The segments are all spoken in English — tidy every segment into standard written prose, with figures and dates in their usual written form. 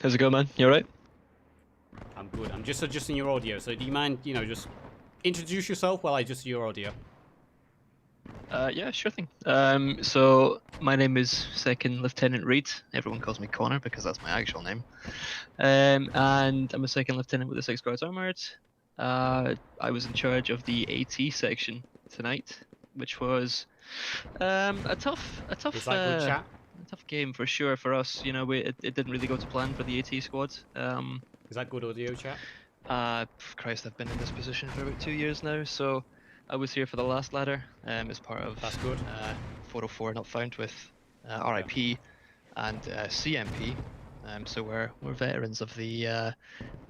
How's it going, man? You alright? I'm good. I'm just adjusting your audio. So do you mind, just introduce yourself while I adjust your audio? Yeah, sure thing. So my name is Second Lieutenant Reid. Everyone calls me Connor because that's my actual name. And I'm a second lieutenant with the 6th Guards Armored. I was in charge of the AT section tonight, which was a tough, a Is tough, that good, uh, chat? a tough game for sure for us. It didn't really go to plan for the AT squad. Is that good audio, chat? Christ, I've been in this position for about 2 years now, so I was here for the last ladder, as part of That's good. 404 Not Found with Okay. RIP and CMP. So we're veterans of the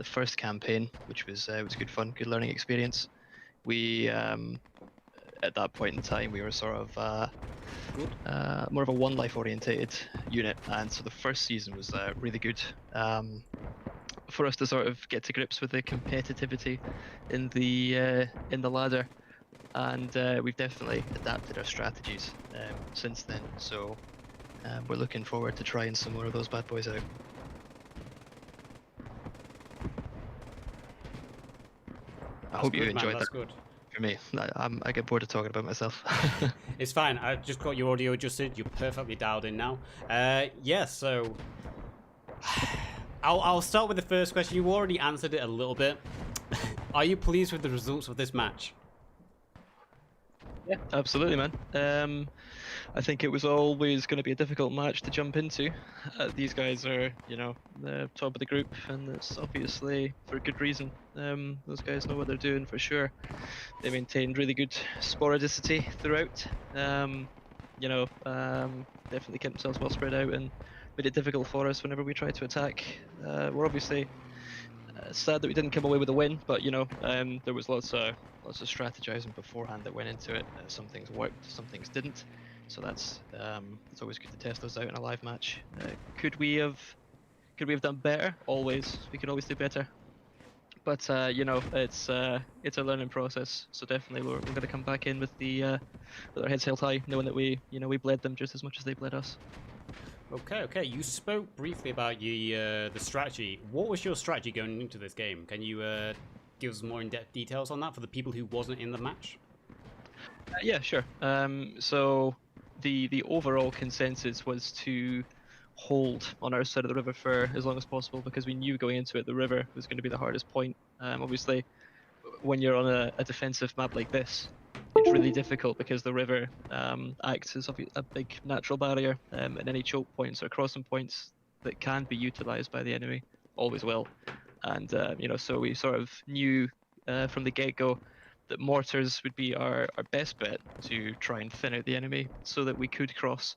first campaign, which was good fun, good learning experience. We at that point in time we were sort of Good. more of a one life orientated unit, and so the first season was really good. For us to sort of get to grips with the competitivity in the ladder, and we've definitely adapted our strategies since then. So we're looking forward to trying some more of those bad boys out. I That's hope you good, man. enjoyed that. That's good. For me, I get bored of talking about myself. It's fine. I just got your audio adjusted. You're perfectly dialed in now. Yeah, so I'll start with the first question. You already answered it a little bit. Are you pleased with the results of this match? Yeah, absolutely, man. I think it was always going to be a difficult match to jump into. These guys are, the top of the group, and it's obviously for good reason. Those guys know what they're doing for sure. They maintained really good sporadicity throughout. Definitely kept themselves well spread out and made it difficult for us whenever we tried to attack. We're obviously sad that we didn't come away with a win, but there was lots of strategizing beforehand that went into it. Some things worked, some things didn't. So that's it's always good to test those out in a live match. Could we have done better? Always, we could always do better. But it's a learning process. So definitely we're going to come back in with our heads held high, knowing that we bled them just as much as they bled us. Okay. You spoke briefly about the strategy. What was your strategy going into this game? Can you give us more in-depth details on that for the people who wasn't in the match? Yeah, sure. So the overall consensus was to hold on our side of the river for as long as possible because we knew going into it the river was going to be the hardest point. Obviously, when you're on a defensive map like this, it's really difficult because the river acts as a big natural barrier, and any choke points or crossing points that can be utilized by the enemy always will. And so we sort of knew from the get-go that mortars would be our best bet to try and thin out the enemy so that we could cross.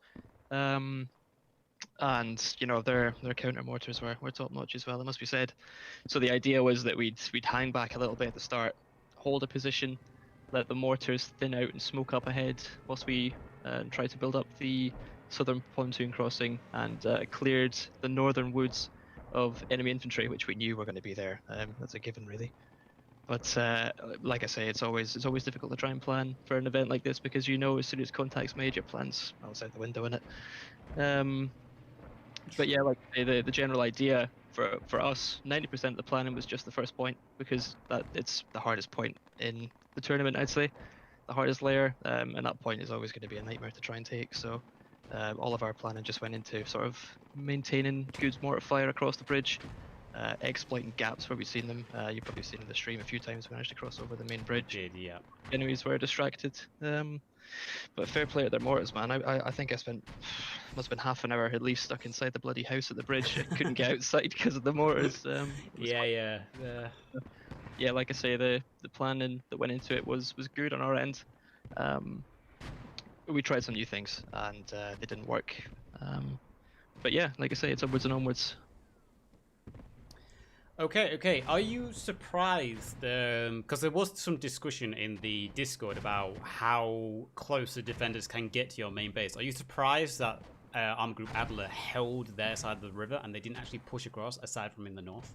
Um, and their counter mortars were top notch as well, it must be said. So the idea was that we'd hang back a little bit at the start, hold a position, let the mortars thin out and smoke up ahead whilst we try to build up the southern pontoon crossing and cleared the northern woods of enemy infantry, which we knew were going to be there. That's a given, really. But like I say, it's always difficult to try and plan for an event like this because as soon as contact's made, your plans outside the window in it. But yeah, like I say, the general idea for us, 90% of the planning was just the first point because it's the hardest point in the tournament. I'd say the hardest layer, and that point is always going to be a nightmare to try and take. So all of our planning just went into sort of maintaining good mortar fire across the bridge, exploiting gaps where we've seen them. You've probably seen in the stream a few times we managed to cross over the main bridge. Did, yeah. Enemies were distracted. But fair play at their mortars, man. I think I spent must have been half an hour at least stuck inside the bloody house at the bridge. I couldn't get outside because of the mortars. Yeah. Yeah, like I say, the planning that went into it was good on our end. We tried some new things and they didn't work. But yeah, like I say, it's upwards and onwards. Okay. Are you surprised? Because there was some discussion in the Discord about how close the defenders can get to your main base. Are you surprised that Armeegruppe Adler held their side of the river and they didn't actually push across, aside from in the north?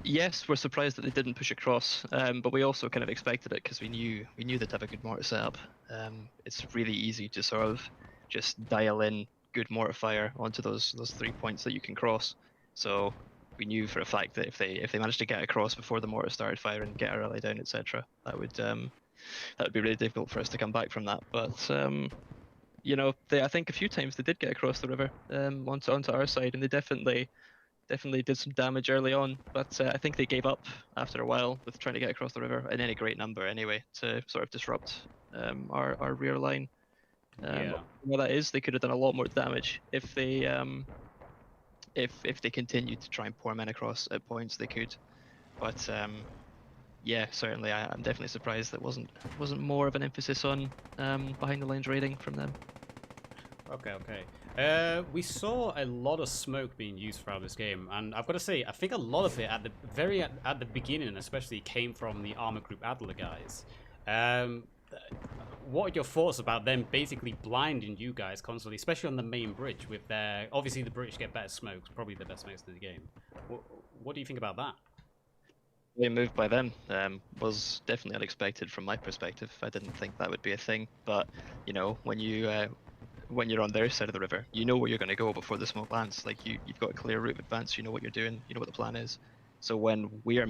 Yes, we're surprised that they didn't push across, but we also kind of expected it because we knew they'd have a good mortar setup. It's really easy to sort of just dial in good mortar fire onto those 3 points that you can cross. So we knew for a fact that if they managed to get across before the mortar started firing, get our ally down, etc., that would be really difficult for us to come back from that. But you know, I think a few times they did get across the river onto our side, and they definitely did some damage early on. But I think they gave up after a while with trying to get across the river in any great number anyway to sort of disrupt our rear line. Yeah. What that is, they could have done a lot more damage if they if they continued to try and pour men across at points. They could, but yeah, certainly I'm definitely surprised that wasn't more of an emphasis on behind the lines raiding from them. Okay. We saw a lot of smoke being used throughout this game, and I've got to say, I think a lot of it at the beginning, especially, came from the Armeegruppe Adler guys. What are your thoughts about them basically blinding you guys constantly, especially on the main bridge with their... Obviously, the British get better smokes, probably the best smokes in the game. What do you think about that? The move by them was definitely unexpected from my perspective. I didn't think that would be a thing, but you know, when you're on their side of the river, you know where you're going to go before the smoke lands. Like you've got a clear route of advance. You know what you're doing. You know what the plan is. So when we're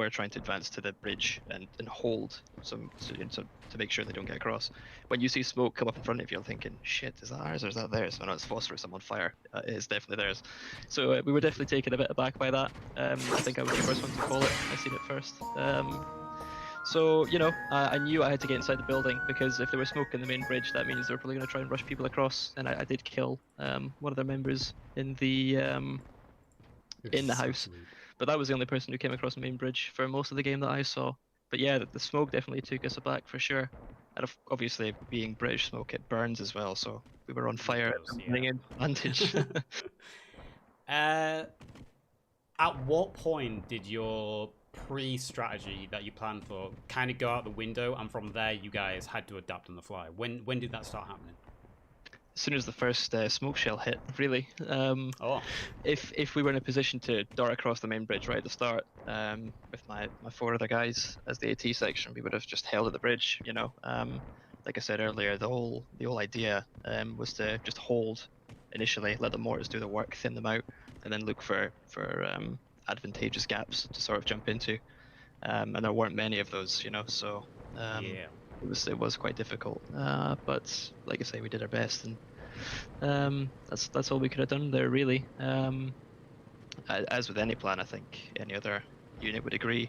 trying to advance to the bridge and hold some to make sure they don't get across, when you see smoke come up in front of you, you're thinking, shit, is that ours or is that theirs? Oh no, it's phosphorus. I'm on fire. It is definitely theirs. So we were definitely taken a bit aback by that. I think I was the first one to call it. I seen it first. So, you know, I knew I had to get inside the building because if there was smoke in the main bridge, that means they were probably going to try and rush people across. And I did kill one of their members in the house. But that was the only person who came across the main bridge for most of the game that I saw. But yeah, the smoke definitely took us aback for sure. And obviously, being British smoke, it burns as well. So we were on fire, running in advantage. At what point did your pre-strategy that you planned for kind of go out the window, and from there you guys had to adapt on the fly? When did that start happening? As soon as the first smoke shell hit, really. Oh. If we were in a position to dart across the main bridge right at the start, with my 4 other guys as the AT section, we would have just held at the bridge. You know, like I said earlier, the whole idea was to just hold initially, let the mortars do the work, thin them out, and then look for advantageous gaps to sort of jump into. And there weren't many of those, you know, so Yeah. it was quite difficult. But like I say, we did our best, and that's all we could have done there, really. As with any plan, I think any other unit would agree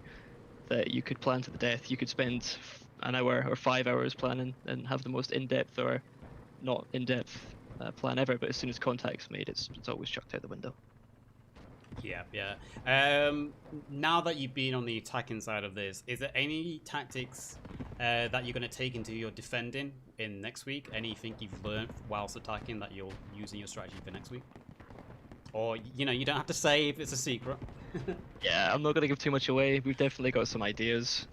that you could plan to the death. You could spend an hour or 5 hours planning and have the most in-depth or not in-depth plan ever, but as soon as contact's made, it's always chucked out the window. Yeah. Now that you've been on the attacking side of this, is there any tactics that you're going to take into your defending in next week? Anything you've learned whilst attacking that you'll use in your strategy for next week? Or, you know, you don't have to say if it's a secret. Yeah, I'm not going to give too much away. We've definitely got some ideas.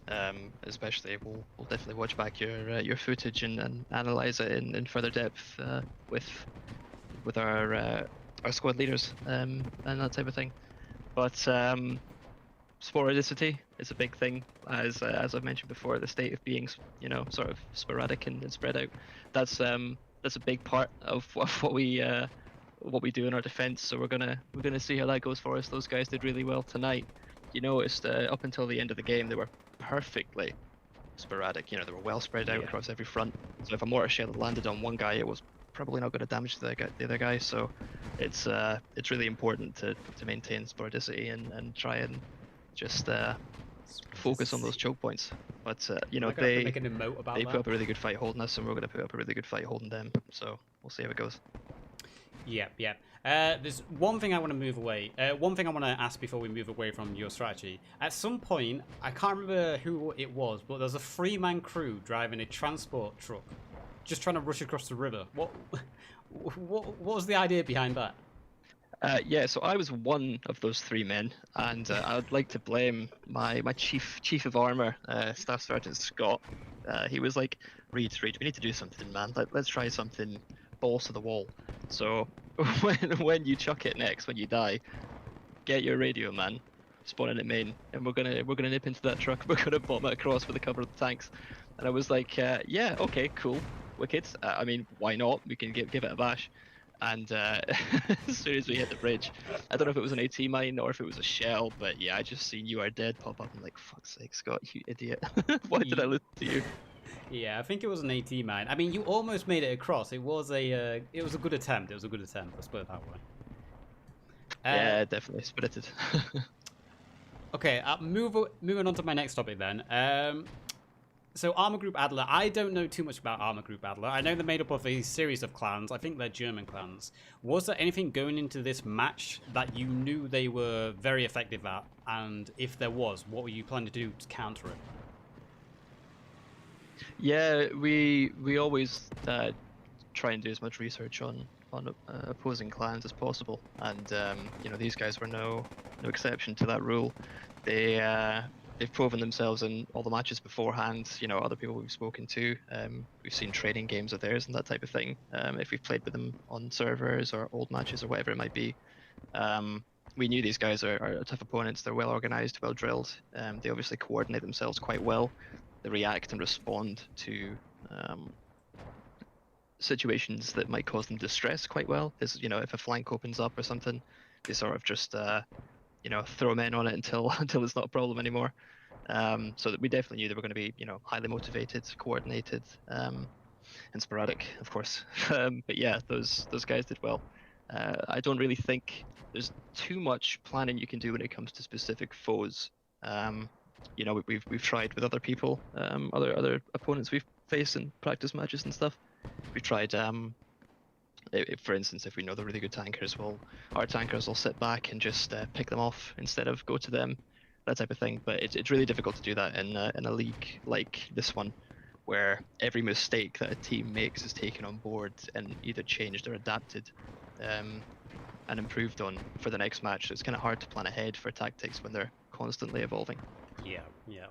Especially, we'll definitely watch back your footage and analyze it in further depth with our squad leaders and that type of thing. But sporadicity is a big thing, as I've mentioned before. The state of being, you know, sort of sporadic and spread out. That's a big part of what we do in our defense. So we're gonna see how that goes for us. Those guys did really well tonight. You noticed up until the end of the game they were perfectly sporadic. You know, they were well spread out across every front. So if a mortar shell had landed on one guy, it was probably not going to damage the other guy. So it's really important to maintain sporadicity and try and just focus on those choke points. But you know, they put up a really good fight holding us, and we're going to put up a really good fight holding them. So we'll see how it goes. Yeah. There's one thing I want to move away. One thing I want to ask before we move away from your strategy. At some point, I can't remember who it was, but there's a 3-man crew driving a transport truck, just trying to rush across the river. What was the idea behind that? Yeah, so I was one of those 3 men, and I'd like to blame my chief of armor, Staff Sergeant Scott. He was like, Reid, we need to do something, man. Let's try something balls to the wall. So when you chuck it next, when you die, get your radio, man. Spawn in at main, and we're gonna nip into that truck. We're gonna bomb it across with the cover of the tanks. And I was like, yeah, okay, cool, wicked. I mean, why not? We can give it a bash. And as soon as we hit the bridge, I don't know if it was an AT mine or if it was a shell, but yeah, I just seen "You are dead" pop up. I'm like, fuck's sake, Scott, you idiot! Why did I listen to you? Yeah, I think it was an AT mine. I mean, you almost made it across. It was a good attempt. It was a good attempt. Let's put it that way. Yeah, definitely spirited. Okay, moving on to my next topic then. So Armeegruppe Adler, I don't know too much about Armeegruppe Adler. I know they're made up of a series of clans. I think they're German clans. Was there anything going into this match that you knew they were very effective at? And if there was, what were you planning to do to counter it? Yeah, we always try and do as much research on opposing clans as possible, and you know, these guys were no exception to that rule. They've proven themselves in all the matches beforehand. You know, other people we've spoken to, we've seen training games of theirs and that type of thing. If we've played with them on servers or old matches or whatever it might be, we knew these guys are tough opponents. They're well organized, well drilled. They obviously coordinate themselves quite well. They react and respond to situations that might cause them distress quite well. Is, you know, if a flank opens up or something, they sort of just you know, throw men on it until until it's not a problem anymore. So that we definitely knew they were going to be, you know, highly motivated, coordinated, and sporadic, of course. But yeah, those guys did well. I don't really think there's too much planning you can do when it comes to specific foes. You know, we've tried with other people, other opponents we've faced in practice matches and stuff. We've tried, for instance, if we know they're really good tankers, our tankers will sit back and just pick them off instead of go to them, that type of thing. But it's really difficult to do that in a league like this one, where every mistake that a team makes is taken on board and either changed or adapted, and improved on for the next match. So it's kind of hard to plan ahead for tactics when they're constantly evolving. Yeah,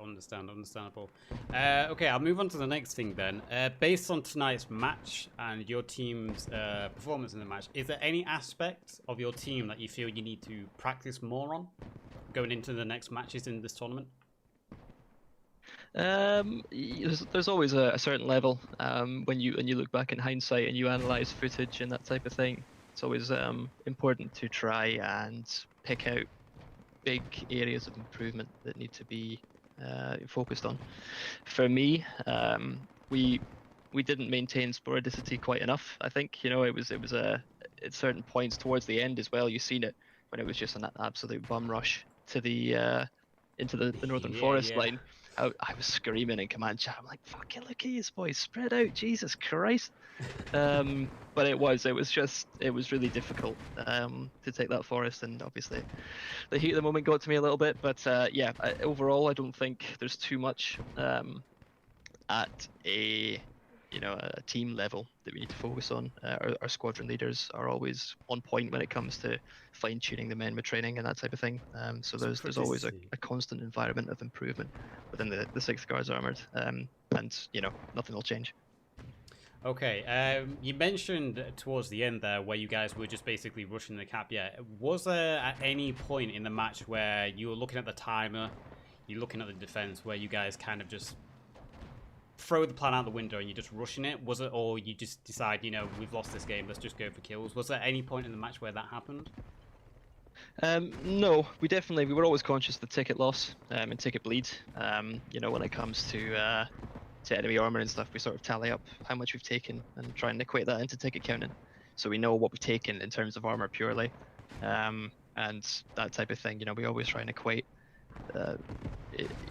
understandable. Okay, I'll move on to the next thing then. Based on tonight's match and your team's performance in the match, is there any aspect of your team that you feel you need to practice more on going into the next matches in this tournament? There's always a certain level when you look back in hindsight and you analyze footage and that type of thing. It's always important to try and pick out big areas of improvement that need to be focused on. For me, we didn't maintain sporadicity quite enough. I think, you know, it was at certain points towards the end as well. You've seen it when it was just an absolute bum rush to the into the northern forest line. I was screaming in command chat. I'm like, fucking look at you boys, spread out, Jesus Christ. But it was really difficult to take that forest, and obviously the heat of the moment got to me a little bit. But yeah, overall, I don't think there's too much at a team level that we need to focus on. Our squadron leaders are always on point when it comes to fine tuning the men with training and that type of thing. So there's always a constant environment of improvement within the Sixth Guards Armored, and you know, nothing will change. Okay, you mentioned towards the end there where you guys were just basically rushing the cap. Yeah, was there at any point in the match where you were looking at the timer, you're looking at the defense, where you guys kind of just throw the plan out the window and you're just rushing it? Was it, or you just decide, you know, we've lost this game, let's just go for kills? Was there any point in the match where that happened? No, we were always conscious of the ticket loss and ticket bleed. You know, when it comes to enemy armor and stuff, we sort of tally up how much we've taken and try and equate that into ticket counting, so we know what we've taken in terms of armor purely, and that type of thing. You know, we always try and equate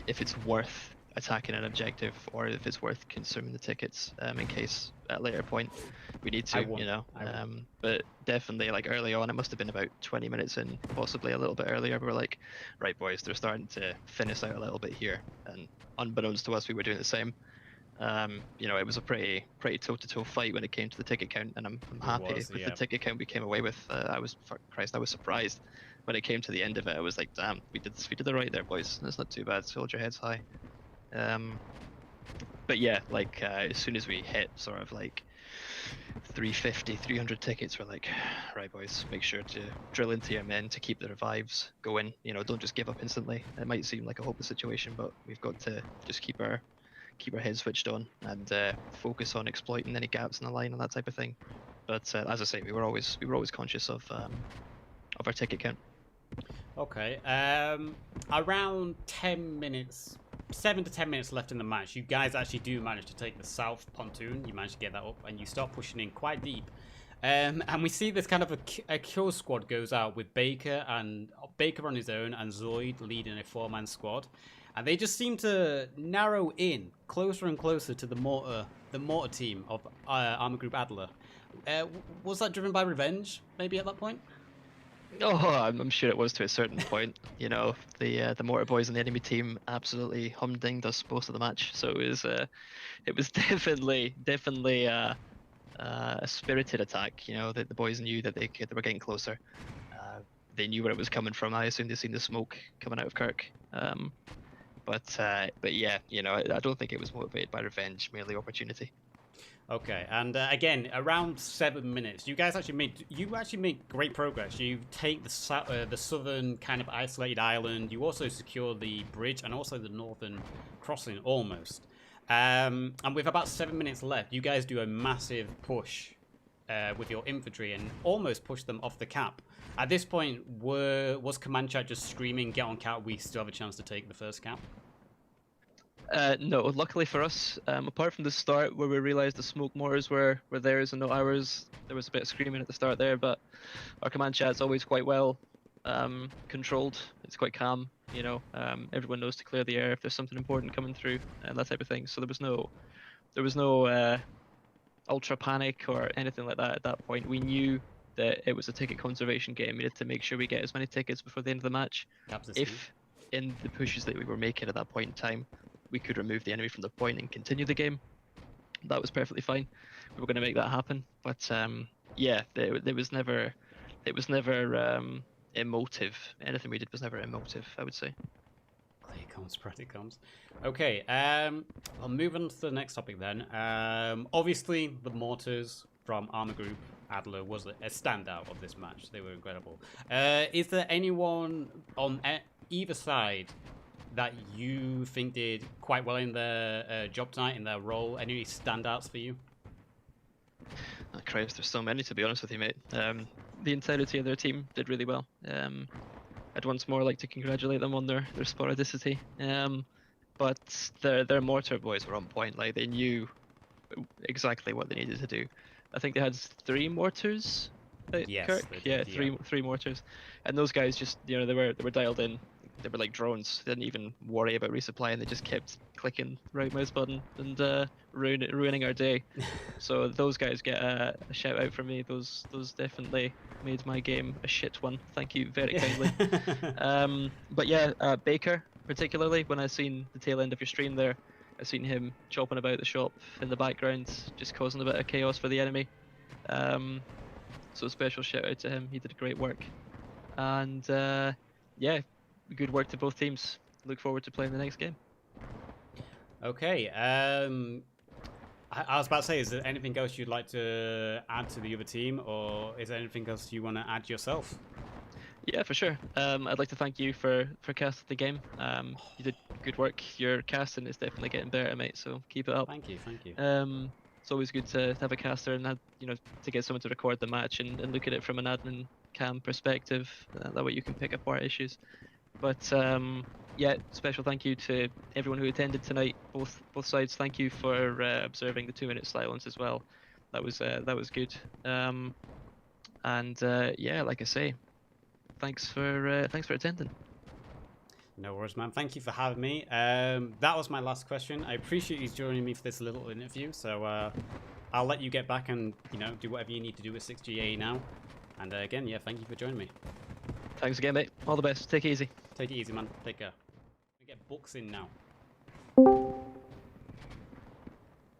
if it's worth attacking an objective or if it's worth consuming the tickets, in case at a later point we need to, you know. But definitely, like, early on, it must have been about 20 minutes in, possibly a little bit earlier, we were like, right boys, they're starting to thin us out a little bit here, and unbeknownst to us, we were doing the same. You know, it was a pretty toe-to-toe fight when it came to the ticket count, and I'm happy with the ticket count we came away with. I was surprised when it came to the end of it. I was like, damn, we did the right there, boys. That's not too bad. So hold your heads high. But yeah, like as soon as we hit sort of like 350, 300 tickets, we're like, right boys, make sure to drill into your men to keep the revives going. You know, don't just give up instantly. It might seem like a hopeless situation, but we've got to just keep our heads switched on and focus on exploiting any gaps in the line and that type of thing. But as I say, we were always conscious of our ticket count. Okay. Around 10 minutes, 7 to 10 minutes left in the match. You guys actually do manage to take the south pontoon. You manage to get that up, and you start pushing in quite deep. And we see this kind of a kill squad goes out with Baker on his own and Zoid leading a 4-man squad, and they just seem to narrow in closer and closer to the mortar team of Armeegruppe Adler. Was that driven by revenge, maybe at that point? Oh, I'm sure it was to a certain point. You know, the mortar boys in the enemy team absolutely humdinged us most of the match. So it was definitely a spirited attack. You know, the boys knew that they were getting closer. They knew where it was coming from. I assume they'd seen the smoke coming out of Kirk. But yeah, you know, I don't think it was motivated by revenge, merely opportunity. Okay, and again, around 7 minutes, you guys actually made great progress. You take the southern kind of isolated island. You also secure the bridge and also the northern crossing almost. And with about 7 minutes left, you guys do a massive push with your infantry and almost push them off the cap. At this point, was command chat just screaming, "Get on cap! We still have a chance to take the first cap"? No, luckily for us, apart from the start where we realised the smoke mortars were theirs and not ours, there was a bit of screaming at the start there, but our command chat's always quite well controlled. It's quite calm, you know. Everyone knows to clear the air if there's something important coming through and that type of thing. So there was no ultra panic or anything like that at that point. We knew that it was a ticket conservation game. We needed to make sure we get as many tickets before the end of the match. If in the pushes that we were making at that point in time, we could remove the enemy from the point and continue the game, that was perfectly fine. We were going to make that happen, but yeah, it was never emotive. Anything we did was never emotive, I would say. Pretty comes. Okay, I'll move on to the next topic then. Obviously, the mortars from Armeegruppe Adler was a standout of this match. They were incredible. Is there anyone on either side that you think did quite well in their job tonight, in their role? Any standouts for you? Oh, Christ, there's so many, to be honest with you, mate. The entirety of their team did really well. I'd once more like to congratulate them on their sporadicity. But their mortar boys were on point. Like, they knew exactly what they needed to do. I think they had 3 mortars at Kirk. Yeah, three mortars, and those guys just, you know, they were dialed in. They were like drones. They didn't even worry about resupplying. They just kept clicking right mouse button and ruining our day. So those guys get a shout out from me. Those definitely made my game a shit one. Thank you very kindly. But yeah, Baker particularly, when I seen the tail end of your stream there, I seen him chopping about the shop in the background, just causing a bit of chaos for the enemy. So a special shout out to him. He did great work. And yeah, good work to both teams. Look forward to playing the next game. Okay. I was about to say, is there anything else you'd like to add to the other team, or is there anything else you want to add yourself? Yeah, for sure. I'd like to thank you for casting the game. You did good work. Your casting is definitely getting better, mate. So keep it up. Thank you. It's always good to have a caster and to get someone to record the match and look at it from an admin cam perspective. That way you can pick apart issues. But yeah, special thank you to everyone who attended tonight, both sides. Thank you for observing the 2-minute silence as well. That was good. Yeah, like I say, thanks for attending. No worries, man. Thank you for having me. That was my last question. I appreciate you joining me for this little interview. So I'll let you get back and do whatever you need to do with 6GA now. And again, yeah, thank you for joining me. Thanks again, mate. All the best. Take it easy. Take it easy, man. Take care. We get Books in now.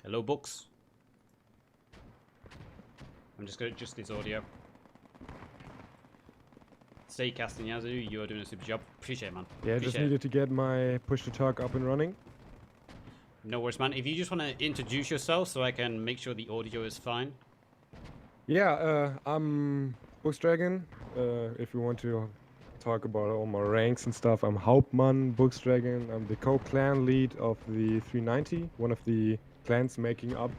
Hello, Books. I'm just going to adjust this audio. Stay casting, Yazoo. You're doing a super job. Appreciate it, man. Yeah, just needed to get my push to talk up and running. No worries, man. If you just want to introduce yourself so I can make sure the audio is fine. Yeah, I'm Buxdragon. If you want to talk about all my ranks and stuff, I'm Hauptmann Buxdragon. I'm the co-clan lead of the 390, one of the clans making up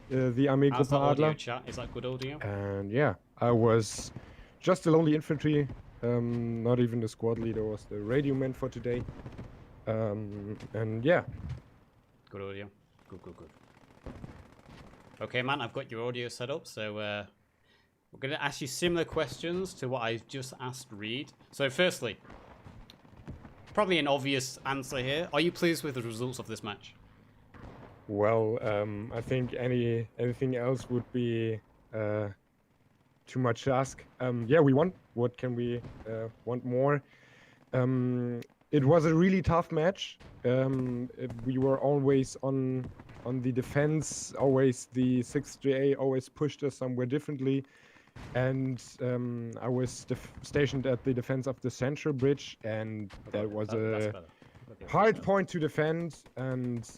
the How's Armeegruppe that audio Adler. chat? Is that good audio? And yeah, I was just a lonely infantry, not even the squad leader, was the radio man for today. And yeah. Good audio. Good, good, good. Okay, man, I've got your audio set up, so we're going to ask you similar questions to what I just asked Reid. So firstly, probably an obvious answer here. Are you pleased with the results of this match? Well, I think anything else would be too much to ask. Yeah, we won. What can we want more? It was a really tough match. We were always on the defense. Always the 6th GA always pushed us somewhere differently. And I was stationed at the defense of the central bridge, and that was a hard point to defend. And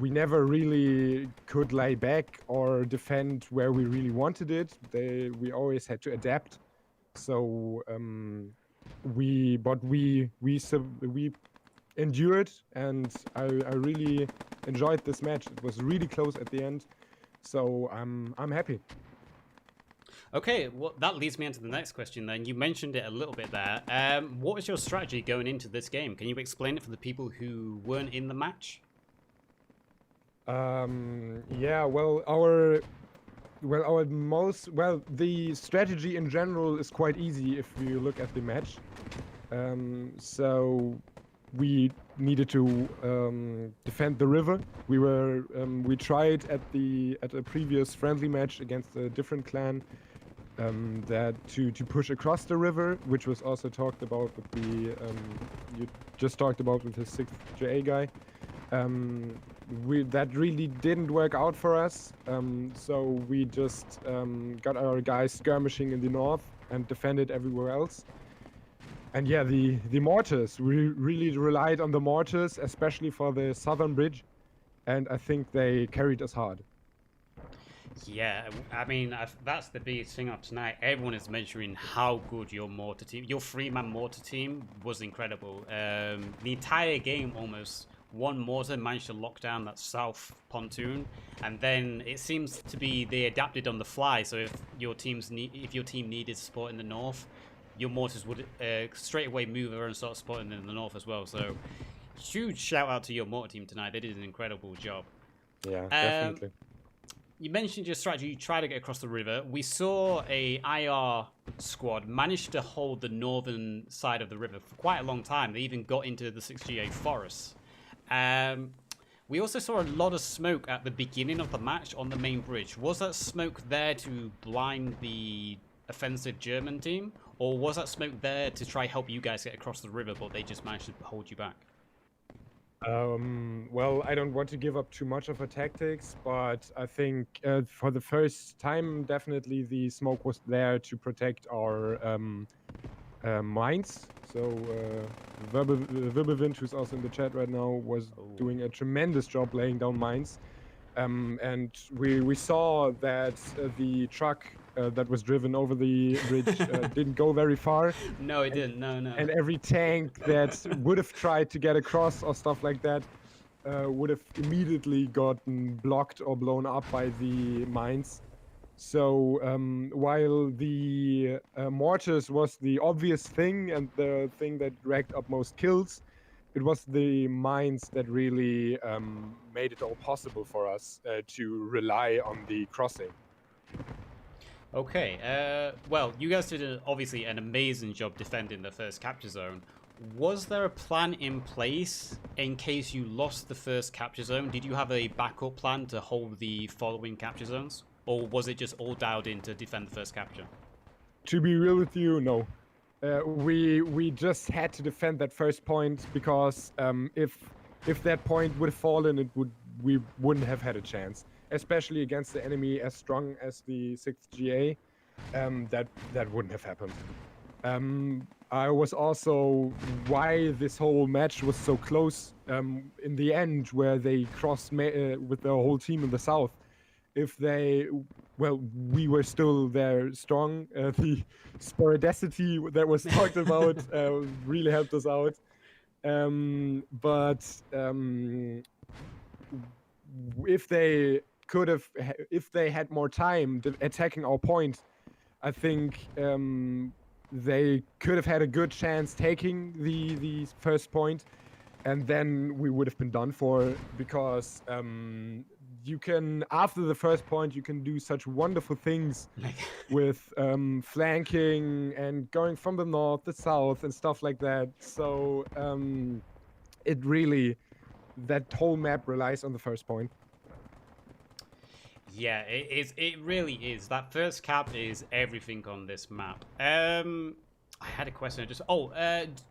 we never really could lay back or defend where we really wanted it. We always had to adapt. So we endured, and I really enjoyed this match. It was really close at the end, so I'm happy. Okay, well, that leads me into the next question then. You mentioned it a little bit there. What was your strategy going into this game? Can you explain it for the people who weren't in the match? Yeah, the strategy in general is quite easy if you look at the match. So we needed to defend the river. We tried at a previous friendly match against a different clan that to push across the river, which was also talked about with the you just talked about with the 6th JA guy. That really didn't work out for us, so we just got our guys skirmishing in the north and defended everywhere else. And yeah, the mortars, we really relied on the mortars, especially for the southern bridge, and I think they carried us hard. Yeah, I mean, that's the biggest thing of tonight. Everyone is measuring how good your mortar team, your 3-man mortar team was incredible. The entire game almost, one mortar managed to lock down that south pontoon, and then it seems to be they adapted on the fly. So if your team needed support in the north, your mortars would straight away move over and start supporting in the north as well. So huge shout out to your mortar team tonight. They did an incredible job. Yeah, definitely. You mentioned your strategy. You tried to get across the river. We saw a IR squad manage to hold the northern side of the river for quite a long time. They even got into the 6GA forests. We also saw a lot of smoke at the beginning of the match on the main bridge. Was that smoke there to blind the offensive German team, or was that smoke there to try help you guys get across the river, but they just managed to hold you back? Well, I don't want to give up too much of our tactics, but I think for the first time, definitely the smoke was there to protect our mines. So Wirbelwind, who's also in the chat right now, was doing a tremendous job laying down mines. And we saw that the truck that was driven over the bridge didn't go very far. No, it didn't. No. And every tank that would have tried to get across or stuff like that would have immediately gotten blocked or blown up by the mines. So while the mortars was the obvious thing and the thing that racked up most kills, it was the mines that really made it all possible for us to rely on the crossing. Okay, well, you guys did obviously an amazing job defending the first capture zone. Was there a plan in place in case you lost the first capture zone? Did you have a backup plan to hold the following capture zones? Or was it just all dialed in to defend the first capture? To be real with you, no. We just had to defend that first point because if that point would have fallen, we wouldn't have had a chance. Especially against the enemy as strong as the 6th GA, that wouldn't have happened. I was also why this whole match was so close in the end, where they crossed with their whole team in the south. If they, well, we were still there strong. The sporadicity that was talked about really helped us out. But if they could have, if they had more time attacking our point, I think they could have had a good chance taking the first point, and then we would have been done for, because you can, after the first point, you can do such wonderful things with flanking and going from the north, the south, and stuff like that. So it really, that whole map relies on the first point. Yeah, it is. It really is. That first cap is everything on this map. I had a question.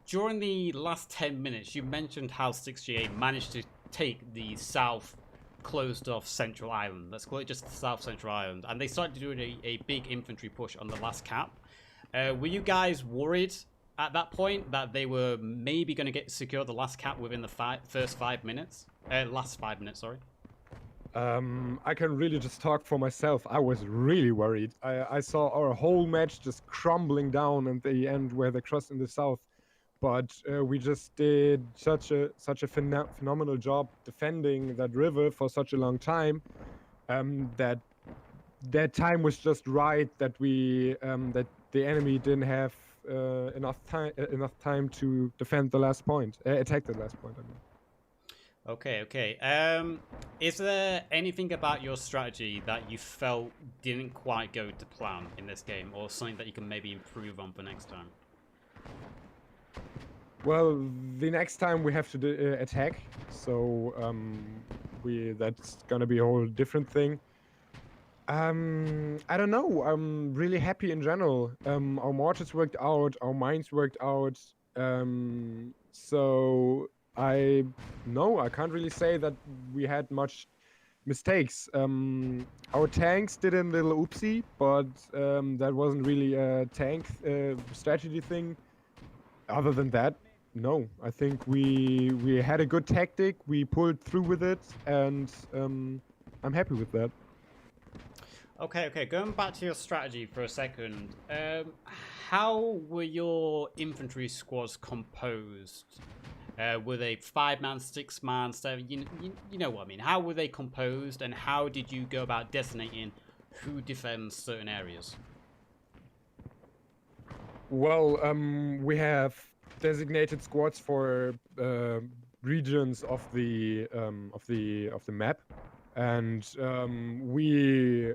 During the last 10 minutes, you mentioned how 6GA managed to take the south closed off central island. Let's call it just the south central island. And they started doing a big infantry push on the last cap. Were you guys worried at that point that they were maybe going to secure the last cap within the first 5 minutes? Last 5 minutes, sorry. I can really just talk for myself. I was really worried. I saw our whole match just crumbling down at the end where they crossed in the south. But we just did such a phenomenal job defending that river for such a long time, that time was just right, that we that the enemy didn't have enough time to defend the last point, attack the last point. I mean. Okay. Is there anything about your strategy that you felt didn't quite go to plan in this game, or something that you can maybe improve on for next time? Well, the next time we have to attack, so that's gonna be a whole different thing. I don't know. I'm really happy in general. Our mortars worked out, our mines worked out. So I can't really say that we had much mistakes. Our tanks did a little oopsie, but that wasn't really a tank strategy thing. Other than that, no. I think we had a good tactic. We pulled through with it, and I'm happy with that. Okay. Going back to your strategy for a second, how were your infantry squads composed? Were they 5-man, 6-man, 7? You know what I mean. How were they composed, and how did you go about designating who defends certain areas? Well, we have designated squads for regions of the map, and we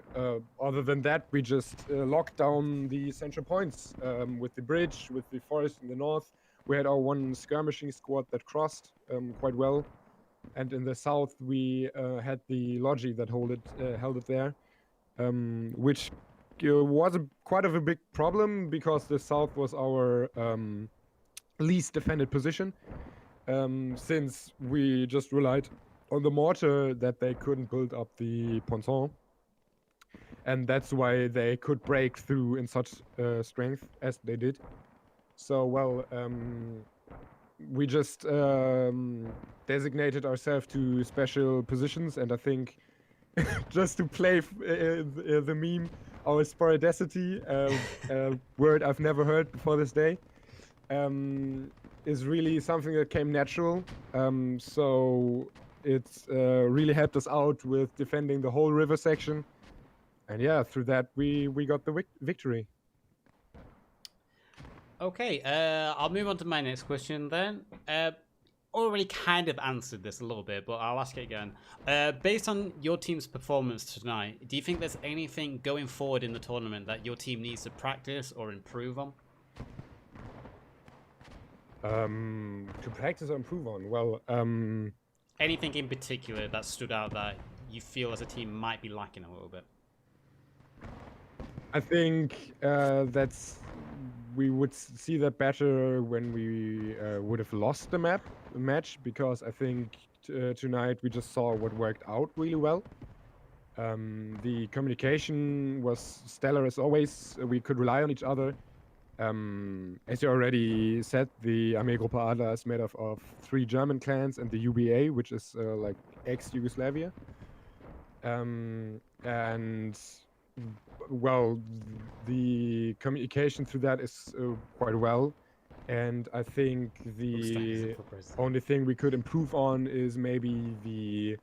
other than that, we just locked down the central points with the bridge, with the forest in the north. We had our one skirmishing squad that crossed quite well, and in the south we had the logi that held it there, which was quite of a big problem, because the south was our least defended position, since we just relied on the mortar that they couldn't build up the ponton, and that's why they could break through in such strength as they did. So, well, we just designated ourselves to special positions, and I think just to play the meme, our sporadicity, a word I've never heard before this day, is really something that came natural. So it's really helped us out with defending the whole river section. And yeah, through that we got the victory. Okay, I'll move on to my next question then. Already kind of answered this a little bit, but I'll ask it again. Based on your team's performance tonight, do you think there's anything going forward in the tournament that your team needs to practice or improve on? To practice or improve on? Well, anything in particular that stood out that you feel as a team might be lacking a little bit? I think we would see that better when we would have lost the match, because I think tonight we just saw what worked out really well. The communication was stellar as always. We could rely on each other. As you already said, the Armeegruppe Adler is made of 3 German clans and the UBA, which is like ex-Yugoslavia. And well, the communication through that is quite well, and I think the only thing we could improve on is maybe the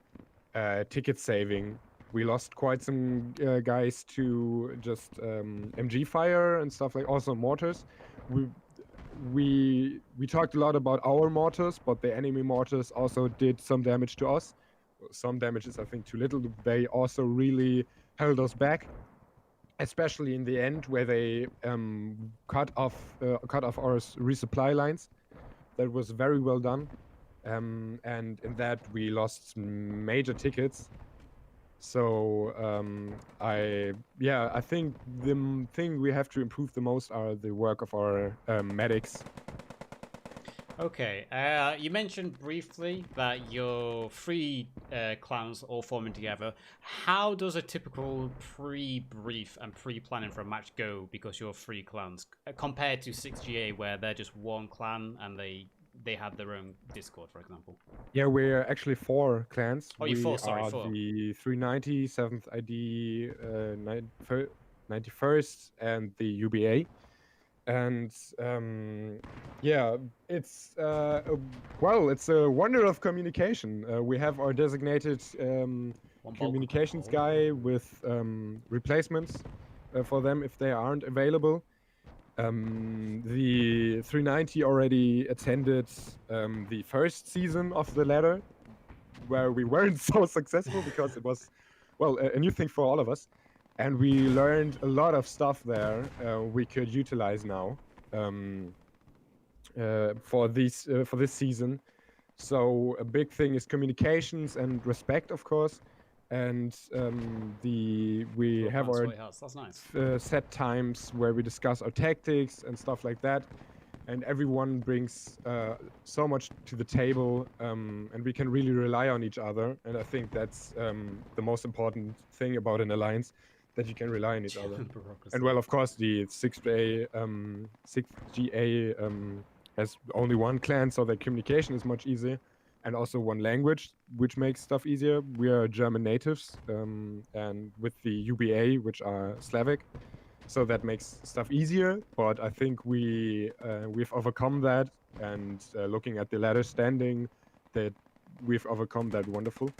ticket saving, we lost quite some guys to just MG fire and stuff like also mortars. We talked a lot about our mortars, but the enemy mortars also did some damage to us. Some damage is I think too little. They also really held us back, especially in the end where they cut off our resupply lines. That was very well done, and in that we lost major tickets. So I think the thing we have to improve the most are the work of our medics. Okay, you mentioned briefly that your three clans all forming together. How does a typical pre-brief and pre-planning for a match go because you're three clans compared to 6GA where they're just one clan and they have their own Discord, for example? Yeah, we're actually 4 clans. Oh, you're 4, sorry, are 4. the 390, 7th ID, 91st, and the UBA. And yeah, it's it's a wonder of communication. We have our designated communications guy with replacements for them if they aren't available. The 390 already attended the first season of the ladder, where we weren't so successful because it was, a new thing for all of us. And we learned a lot of stuff there we could utilize now for this season. So a big thing is communications and respect, of course. And we have our That's nice. set times where we discuss our tactics and stuff like that. And everyone brings so much to the table, and we can really rely on each other. And I think that's the most important thing about an alliance, that you can rely on each other. And well, of course, the 6GA has only one clan, so the communication is much easier. And also one language, which makes stuff easier. We are German natives, and with the UBA, which are Slavic. So that makes stuff easier, but I think we've overcome that, and looking at the ladder standing, that we've overcome that wonderful.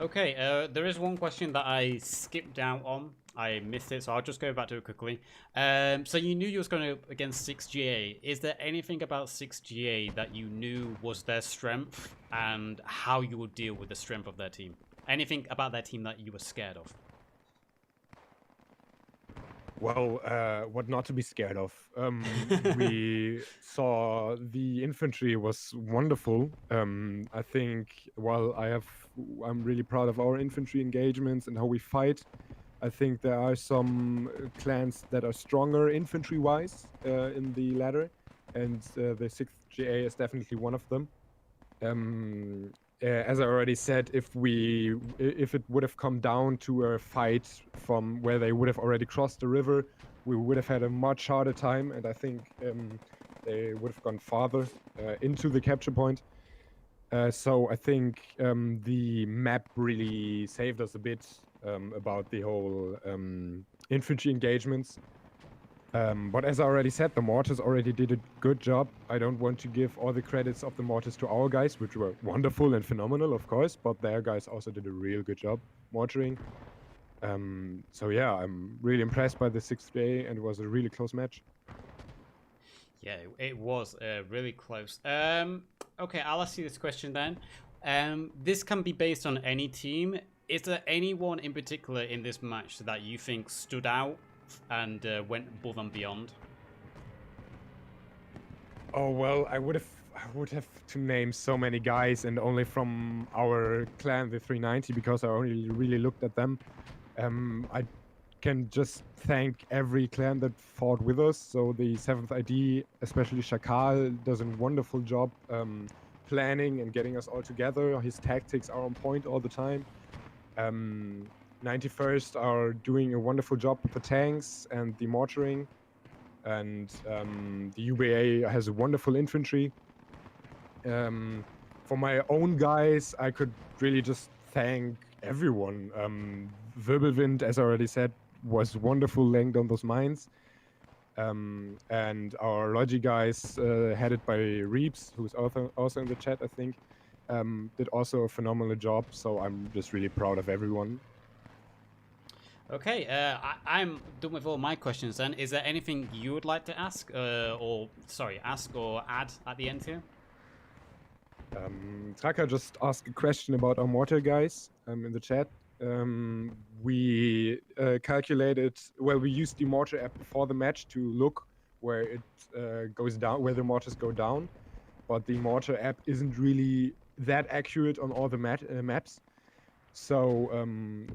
Okay, there is one question that I skipped out on. I missed it, so I'll just go back to it quickly. So you knew you was going up against 6GA. Is there anything about 6GA that you knew was their strength, and how you would deal with the strength of their team? Anything about their team that you were scared of? Well, what not to be scared of. We saw the infantry was wonderful. I think, I'm really proud of our infantry engagements and how we fight. I think there are some clans that are stronger infantry-wise in the ladder, and the 6GA is definitely one of them. As I already said, if it would have come down to a fight from where they would have already crossed the river, we would have had a much harder time, and I think they would have gone farther into the capture point. So I think the map really saved us a bit about the whole infantry engagements. But as I already said, the mortars already did a good job. I don't want to give all the credits of the mortars to our guys, which were wonderful and phenomenal, of course, but their guys also did a real good job mortaring. So yeah, I'm really impressed by the 6th-day, and it was a really close match. Yeah, it was really close. Okay, I'll ask you this question then. This can be based on any team. Is there anyone in particular in this match that you think stood out and went above and beyond? Oh well, I would have to name so many guys, and only from our clan, the 390, because I only really looked at them. I can just thank every clan that fought with us. So the 7th ID, especially Shakal, does a wonderful job planning and getting us all together. His tactics are on point all the time. 91st are doing a wonderful job with the tanks and the mortaring, and the UBA has a wonderful infantry. For my own guys, I could really just thank everyone. Wirbelwind, as I already said, was wonderful laying down those mines. And our Logi guys, headed by Reibs, who's also in the chat, I think, did also a phenomenal job. So I'm just really proud of everyone. Okay, I'm done with all my questions then. Is there anything you would like to ask, ask or add at the end here? Traka just asked a question about our mortar guys in the chat. We calculated, well, we used the mortar app before the match to look where it goes down, where the mortars go down, but the mortar app isn't really that accurate on all the maps. So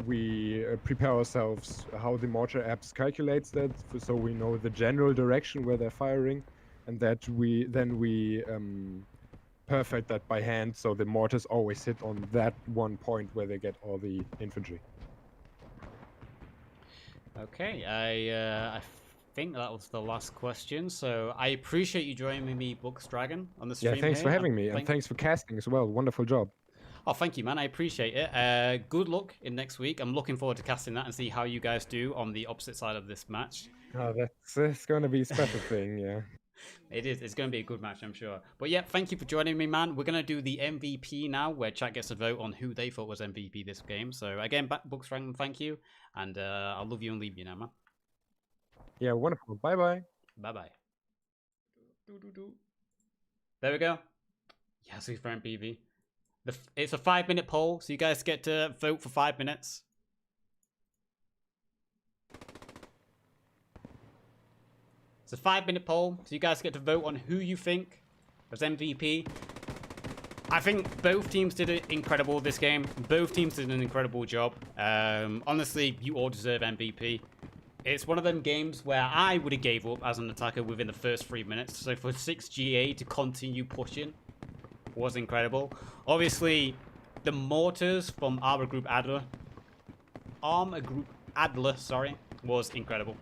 we prepare ourselves how the mortar apps calculates that, so we know the general direction where they're firing, and that we perfect that by hand, so the mortars always hit on that one point where they get all the infantry. Okay, I think that was the last question. So I appreciate you joining me, Buxdragon, on the stream. Yeah, thanks here. for having me, and thanks for casting as well. Wonderful job. Oh, thank you, man. I appreciate it. Good luck in next week. I'm looking forward to casting that and see how you guys do on the opposite side of this match. Oh, that's going to be a special thing, yeah. It is. It's going to be a good match, I'm sure. But yeah, thank you for joining me, man. We're going to do the MVP now, where chat gets a vote on who they thought was MVP this game. So again, Buxdragon, thank you. And I'll love you and leave you now, man. Yeah, wonderful. Bye-bye. Bye-bye. There we go. Yes, he's for MVP. It's a 5-minute poll, so you guys get to vote for 5 minutes. It's a 5-minute poll, so you guys get to vote on who you think was MVP. I think both teams did it incredible this game. Both teams did an incredible job. Honestly, you all deserve MVP. It's one of them games where I would have gave up as an attacker within the first 3 minutes. So for 6GA to continue pushing was incredible. Obviously, the mortars from Armeegruppe Adler, was incredible.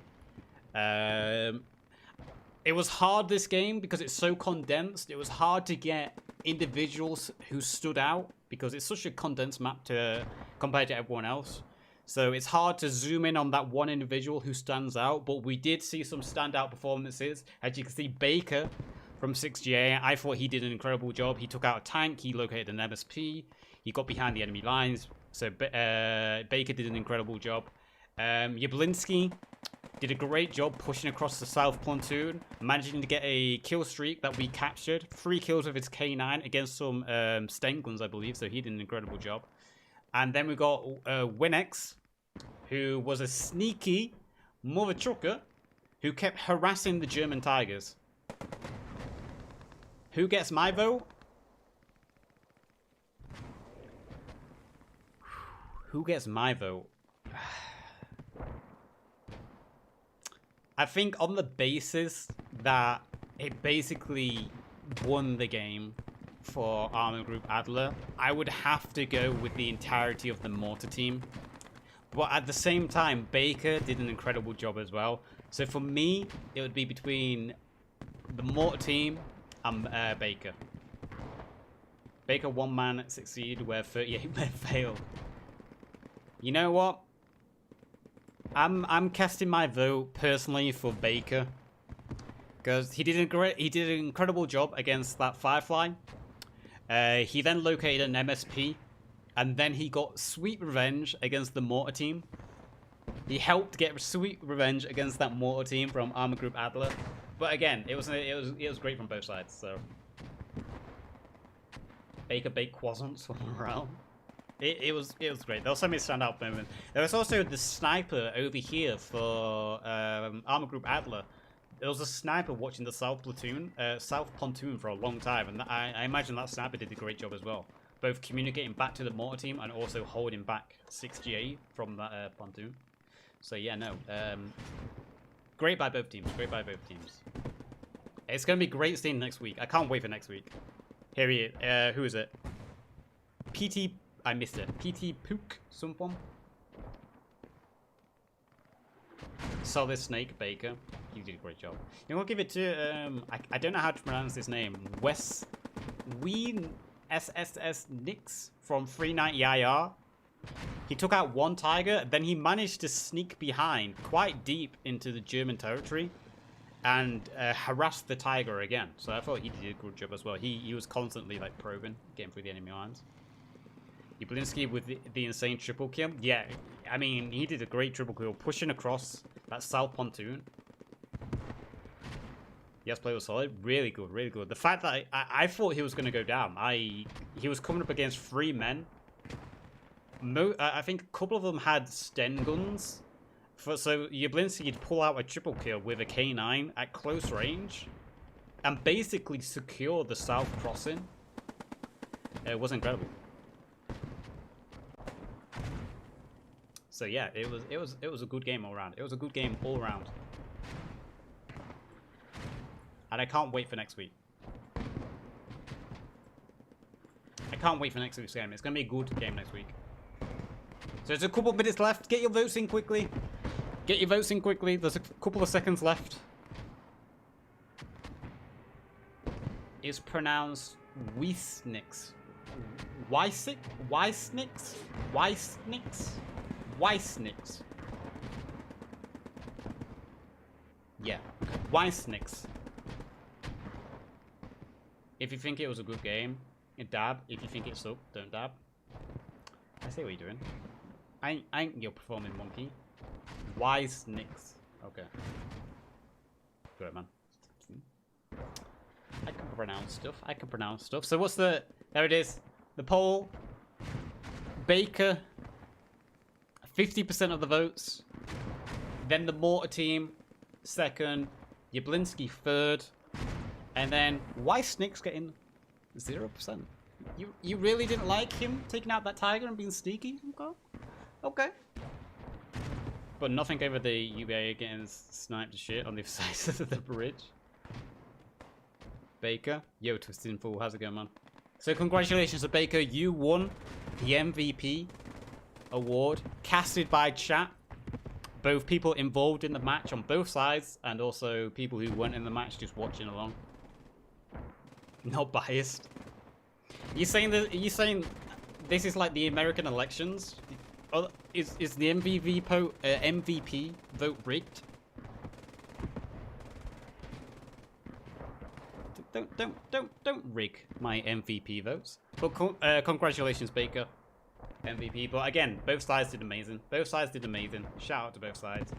It was hard this game because it's so condensed. It was hard to get individuals who stood out because it's such a condensed map compared to everyone else. So it's hard to zoom in on that one individual who stands out, but we did see some standout performances. As you can see, Baker from 6GA, I thought he did an incredible job. He took out a tank, he located an MSP, he got behind the enemy lines. So Baker did an incredible job. Yablinski did a great job pushing across the south pontoon, managing to get a kill streak that we captured. 3 kills with his K9 against some Sten guns, I believe, so he did an incredible job. And then we got Winex, who was a sneaky mother trucker who kept harassing the German Tigers. Who gets my vote? Who gets my vote? I think on the basis that it basically won the game for Armeegruppe Adler, I would have to go with the entirety of the mortar team. But at the same time, Baker did an incredible job as well. So for me, it would be between the mortar team and Baker. Baker 1-man succeed where 38 men fail. You know what? I'm casting my vote personally for Baker because he did an incredible job against that Firefly. He then located an MSP, and then he got sweet revenge against the mortar team. He helped get sweet revenge against that mortar team from Armeegruppe Adler. But again, it was great from both sides. So Baker baked croissants all around. It was great. There was so many standout moments. There was also the sniper over here for Armeegruppe Adler. There was a sniper watching the south pontoon for a long time, and I imagine that sniper did a great job as well, both communicating back to the mortar team and also holding back 6GA from that pontoon. So yeah, no, great by both teams. Great by both teams. It's gonna be great seeing next week. I can't wait for next week. Here he is. Who is it? PT. I missed it. PT Pook Sumpom. Solid Snake Baker. He did a great job. You know, I'll give it to I don't know how to pronounce his name. Ween SSS Nix from 390 IR. He took out one tiger, then he managed to sneak behind quite deep into the German territory. and harassed the tiger again. So I thought he did a good job as well. He was constantly like probing, getting through the enemy lines. Jablinski with the insane triple kill. Yeah, I mean, he did a great triple kill, pushing across that south pontoon. Yes, play was solid. Really good, really good. The fact that I thought he was going to go down. He was coming up against 3 men. I think a couple of them had Sten guns. So Jablinski'd pull out a triple kill with a K9 at close range and basically secure the south crossing. It was incredible. So yeah, it was a good game all around. It was a good game all around. And I can't wait for next week. I can't wait for next week's game. It's going to be a good game next week. So there's a couple of minutes left. Get your votes in quickly. Get your votes in quickly. There's a couple of seconds left. It's pronounced Weissnix. Weissnix? Weissnix? Weissnix? Weissnix. Yeah. Weissnix. If you think it was a good game, dab. If you think it sucked, don't dab. I see what you're doing. I ain't your performing monkey. Weissnix. Okay. Good, man. I can pronounce stuff. I can pronounce stuff. So what's the... There it is. The poll. Baker. 50% of the votes. Then the Mortar team. Second. Jablinski third. And then Weissnix getting 0%. You really didn't like him taking out that tiger and being sneaky? Okay. Okay. But nothing over the UBA getting sniped to shit on the other side of the bridge. Baker. Yo, Twisted in Full. How's it going, man? So congratulations to Baker. You won the MVP award. Casted by chat. Both people involved in the match on both sides. And also people who weren't in the match just watching along. Not biased. You saying this is like the American elections? Is the MVP vote rigged? Don't rig my MVP votes. But congratulations, Baker, MVP. But again, both sides did amazing. Both sides did amazing. Shout out to both sides.